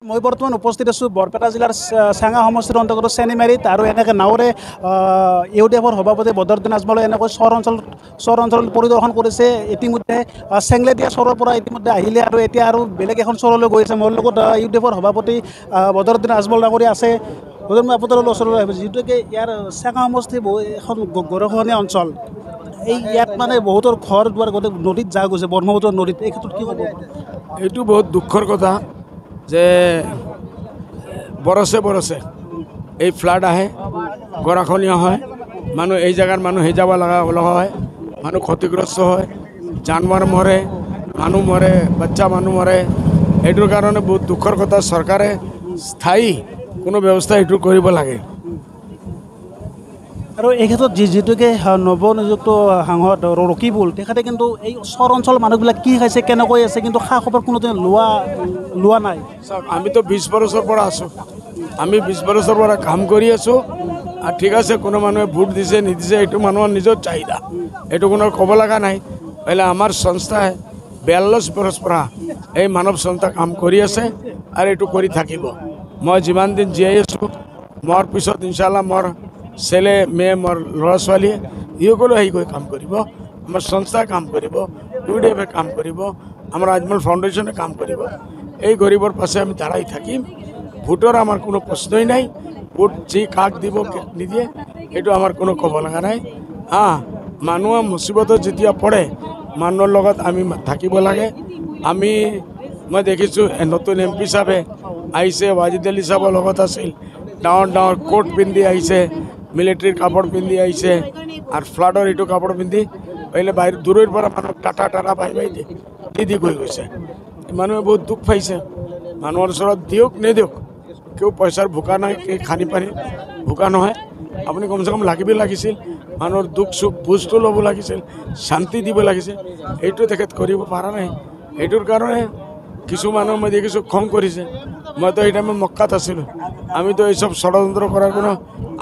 মই বৰ্তমান উপস্থিত আছোঁ বৰপেটা জিলাৰ চেঙা সমষ্টিৰ অন্তৰ্গত চেনিমাৰীত আৰু এনেকৈ নাওৰে ইউডিএফৰ সভাপতি বদৰুদ্দিন আজমলে এনেকৈ চৰ অঞ্চল পৰিদৰ্শন কৰিছে। ইতিমধ্যে চেংলেটীয়া চৰৰ পৰা ইতিমধ্যে আহিলে আৰু এতিয়া আৰু বেলেগ এখন চৰলৈ গৈ আছে। মোৰ লগত ইউডিএফৰ সভাপতি বদৰুদ্দিন আজমল ডাঙৰীয়া আছে। মই আপোনাৰ ওচৰলৈ আহিছোঁ, যিহেতুকে ইয়াৰ চেঙা সমষ্টি এখন গৰাখহনীয়া অঞ্চল। ইয়াত মানে বহুতৰ ঘৰ দুৱাৰ গোটেই নদীত যা গৈছে, ব্ৰহ্মপুত্ৰ নদীত। এই ক্ষেত্ৰত কি ক'ব? এইটো বহুত দুখৰ কথা যে বৰছে এই ফ্লাড আহে, গৰাখহনীয়া হয়, মানুহ এই জেগাৰ মানুহ সেই যাব লগা হয়, মানুহ ক্ষতিগ্ৰস্ত হয়, জানৱাৰ মৰে, মানুহ মৰে, বাচ্চা মানুহ মৰে। এইটোৰ কাৰণে বহুত দুখৰ কথা। চৰকাৰে স্থায়ী কোনো ব্যৱস্থা এইটো কৰিব লাগে। আৰু এই ক্ষেত্ৰত যিটোকে নৱনিযুক্ত সাংসদ ৰকিবুল, তেখেতে কিন্তু এই চৰ অঞ্চল মানুহবিলাক কি খাইছে, কেনেকৈ আছে, কিন্তু খা খবৰ কোনোদিন লোৱা নাই। চাওক, আমিতো 20 বছৰৰ পৰা আছোঁ, আমি 20 বছৰৰ পৰা কাম কৰি আছোঁ। আৰু ঠিক আছে, কোনো মানুহে ভোট দিছে নিদিছে এইটো মানুহৰ নিজৰ চাহিদা, এইটো কোনো ক'ব লগা নাই। পहिले আমাৰ সংস্থাই 42 বছৰৰ পৰা এই মানৱ সংস্থা কাম কৰি আছে আৰু এইটো কৰি থাকিব। মই যিমান দিন জীয়াই আছোঁ, মোৰ পিছত ইনশাল্লাহ মোৰ ছেলে মেয়ে, মোৰ ল'ৰা ছোৱালী ইসকলো আহি গৈ কাম কৰিব, আমাৰ সংস্থাই কাম কৰিব, ইউডিএফে কাম কৰিব, আমাৰ আজমল ফাউণ্ডেশ্যনে কাম কৰিব। এই গৰীবৰ পাছে আমি দাঁড়াই থাকিম। ভোটৰ আমাৰ কোনো প্ৰশ্নই নাই। ভোট যি কাক দিব নিদিয়ে এইটো আমাৰ কোনো ক'ব লগা নাই। মানুহৰ মুচিবতত যেতিয়া পৰে মানুহৰ লগত আমি থাকিব লাগে। মই দেখিছোঁ নতুন MP চাহাবে আহিছে, ৱাজিদ আলী চাহাবৰ লগত আছিল, ডাঙৰ কোট পিন্ধি আহিছে, মিলিটাৰীৰ কাপোৰ পিন্ধি আহিছে আৰু ফ্লাডৰ এইটো কাপোৰ পিন্ধি পहिले বাহিৰ দূৰৰ পৰা মানুহক টাটা বাই দি গৈ গৈছে। মানুহে বহুত দুখ পাইছে। মানুহৰ ওচৰত দিয়ক নিদিয়ক, কেউ পইচাৰ ভোকা নাই, কেউ খানি পানী ভোকা নহয়। আপুনি কমচে কম লাগিছিল, মানুহৰ দুখ সুখ বুজটো ল'ব লাগিছিল, শান্তি দিব লাগিছিল। এইটো তেখেত কৰিব পৰা নাই। এইটোৰ কাৰণে কিছু মানুহ মই দেখিছোঁ খং কৰিছে। মইতো এই টাইমত মক্কাত আছিলোঁ। আমিতো এইসব ষড়যন্ত্ৰ কৰাৰ কোনো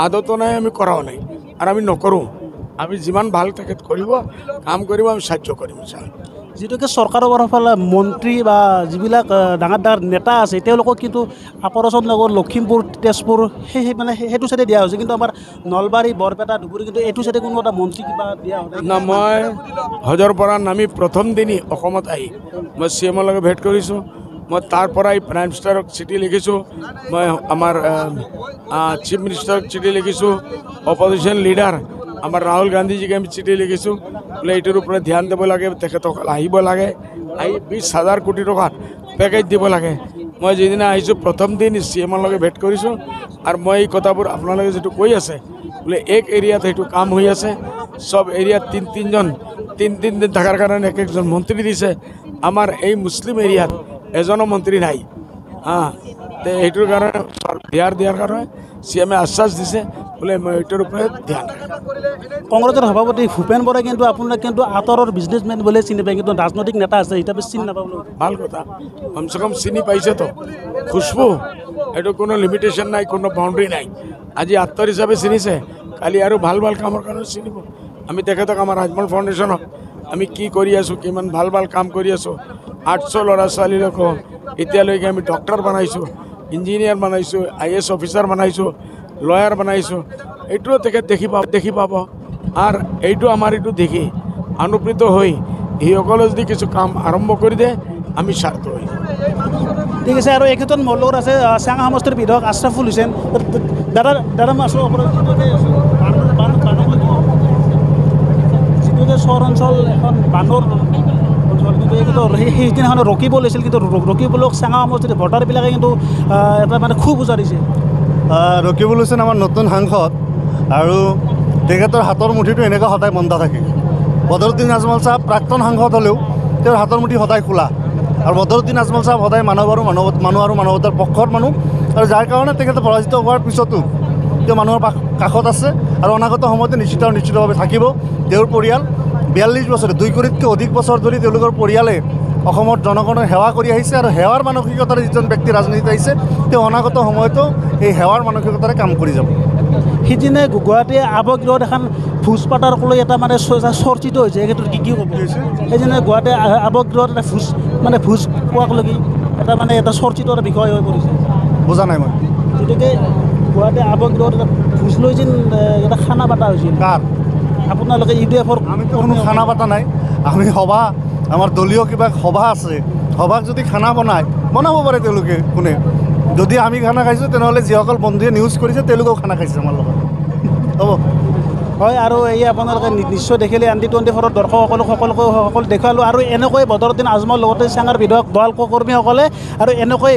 আদতো নাই, আমি কৰাও নাই আৰু আমি নকৰোঁ। আমি যিমান ভাল তেখেত কৰিব, কাম কৰিব, আমি সাহায্য কৰিম। যিটোকে চৰকাৰৰ ফালে মন্ত্ৰী বা যিবিলাক ডাঙৰ নেতা আছে, তেওঁলোকক কিন্তু আপৰচন নগৰ, লখিমপুৰ, তেজপুৰ মানে সেইটো চাইডে দিয়া হৈছে, কিন্তু আমাৰ নলবাৰী, বৰপেটা, ধুবুৰী কিন্তু এইটো চাইডে কোনো এটা মন্ত্ৰী কিবা দিয়া হয় না। মই হজৰ পৰা নামি প্ৰথম দিনেই অসমত আহি মই CMৰ লগত ভেট কৰিছোঁ। মই তাৰ পৰাই প্ৰাইম মিনিষ্টাৰক চিঠি লিখিছোঁ, মই আমাৰ চিফ মিনিষ্টাৰক চিঠি লিখিছোঁ, অপজিশ্যন লিডাৰ আমাৰ ৰাহুল গান্ধীজীক আমি চিঠি লিখিছোঁ, বোলে এইটোৰ ওপৰত ধ্যান দিব লাগে, তেখেতসকল আহিব লাগে, আহি 20,000 কোটি টকাৰ পেকেজ দিব লাগে। মই যিদিনা আহিছোঁ প্ৰথম দিন CMৰ লগত ভেট কৰিছোঁ আৰু মই এই কথাবোৰ আপোনালোকে যিটো কৈ আছে বোলে এক এৰিয়াত সেইটো কাম হৈ আছে, চব এৰিয়াত তিন দিন থকাৰ কাৰণে একজন মন্ত্ৰী দিছে। আমাৰ এই মুছলিম এৰিয়াত এজনো মন্ত্ৰী নাই। এইটোৰ কাৰণে দিয়াৰ কাৰণে CMে আশ্বাস দিছে বোলে মই এইটোৰ ওপৰত ধ্যান ৰাখিম। কংগ্ৰেছৰ সভাপতি ভূপেন বৰাই কিন্তু আপোনাক কিন্তু আঁতৰৰ বিজনেছমেন বুলি চিনি পায়, কিন্তু ৰাজনৈতিক নেতা আছে হিচাপে চিনি নাপাবলৈ। ভাল কথা, কমচে কম চিনি পাইছেতো। খুশবু, এইটো কোনো লিমিটেশ্যন নাই, কোনো বাউণ্ডেৰী নাই। আজি আত্তৰ হিচাপে চিনিছে, কালি আৰু ভাল কামৰ কাৰণে চিনিব। আমি তেখেতক আমাৰ আজমল ফাউণ্ডেশ্যনক আমি কি কৰি আছোঁ, কিমান ভাল কাম কৰি আছোঁ। 800 ল'ৰা ছোৱালীক এতিয়ালৈকে আমি ডক্টৰ বনাইছোঁ, ইঞ্জিনিয়াৰ বনাইছোঁ, IAS অফিচাৰ বনাইছোঁ, লয়াৰ বনাইছোঁ। এইটোও তেখেত দেখি পাব। আৰু এইটো আমাৰ এইটো দেখি অনুপ্ৰীত হৈ সেইসকলে যদি কিছু কাম আৰম্ভ কৰি দিয়ে, আমি স্বাৰ্থ হৈ যাম। ঠিক আছে। আৰু এই ক্ষেত্ৰত মোৰ লগত আছে চেঙা সমষ্টিৰ বিধায়ক আশ্ৰাফুল হুছেইন। দাদা মই আছোঁ যিটোকে চৰ অঞ্চল এখন বানৰ অঞ্চল, কিন্তু সেইদিনাখন ৰকিবুল হৈছিল, কিন্তু ৰকিবুলক চেঙা সমষ্টিৰ ভোটাৰবিলাকে কিন্তু এটা মানে খুব উজাৰিছে। ৰকিবুল হুছেইন আমাৰ নতুন সাংসদ আৰু তেখেতৰ হাতৰ মুঠিটো এনেকুৱা সদায় বন্ধা থাকে। বদৰুদ্দিন আজমল চাহাব প্ৰাক্তন সাংসদ হ'লেও তেওঁৰ হাতৰ মুঠি সদায় খোলা, আৰু বদৰুদ্দিন আজমল চাহাব সদায় মানুহ আৰু মানৱতাৰ পক্ষৰ মানুহ, আৰু যাৰ কাৰণে তেখেতে পৰাজিত হোৱাৰ পিছতো তেওঁ মানুহৰ কাষত আছে আৰু অনাগত সময়তে নিশ্চিতভাৱে থাকিব। তেওঁৰ পৰিয়াল 42 বছৰ, 2 কোটিতকৈ অধিক বছৰ ধৰি তেওঁলোকৰ পৰিয়ালে অসমৰ জনগণৰ সেৱা কৰি আহিছে, আৰু সেৱাৰ মানসিকতাৰে যিজন ব্যক্তি ৰাজনীতিত আহিছে, তেওঁ অনাগত সময়তো এই সেৱাৰ মানসিকতাৰে কাম কৰি যাব। সিদিনে গুৱাহাটী আৱগৃহত এখন ভোজ পাতাৰ লৈ এটা মানে চৰ্চিত হৈছে। এই ক্ষেত্ৰত কি ক'ব? সেইদিনা গুৱাহাটী আৱগৃহত এটা ভোজ পোৱাক লাগি এটা মানে এটা চৰ্চিত বিষয় হৈ পৰিছে বুজা নাই মই গতিকে গুৱাহাটী আৱগ্ৰহত এটা ভোজ লৈ যেন এটা খানা পাতা হৈছিল কাৰ আপোনালোকে UDF-ৰ আমিতো কোনো খানা পাতা নাই আমি সভা আমাৰ দলীয় কিবা সভা আছে সভাক যদি খানা বনাব পাৰে তেওঁলোকে কোনে যদি আমি খানা খাইছোঁ তেনেহ'লে যিসকল বন্ধুৱে নিউজ কৰিছে তেওঁলোকেও খানা খাইছে আমাৰ লগত হ'ব হয় আৰু এই আপোনালোকে নিশ্চয় দেখিলে Anti-24 দৰ্শকসকলক সকলো দেখুৱালোঁ আৰু এনেকৈ বদৰুদ্দিন আজমৰ লগতে চেঙাৰ বিধায়ক দল কৰ্মীসকলে আৰু এনেকৈ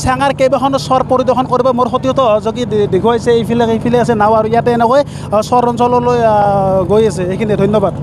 চেঙাৰ কেইবাখনো স্বৰ পৰিদৰ্শন কৰিব মোৰ সতীৰ্থ সহযোগী দেখুৱাইছে এইফালে আছে নাও আৰু ইয়াতে এনেকৈ চৰ অঞ্চললৈ গৈ আছে এইখিনিয়ে ধন্যবাদ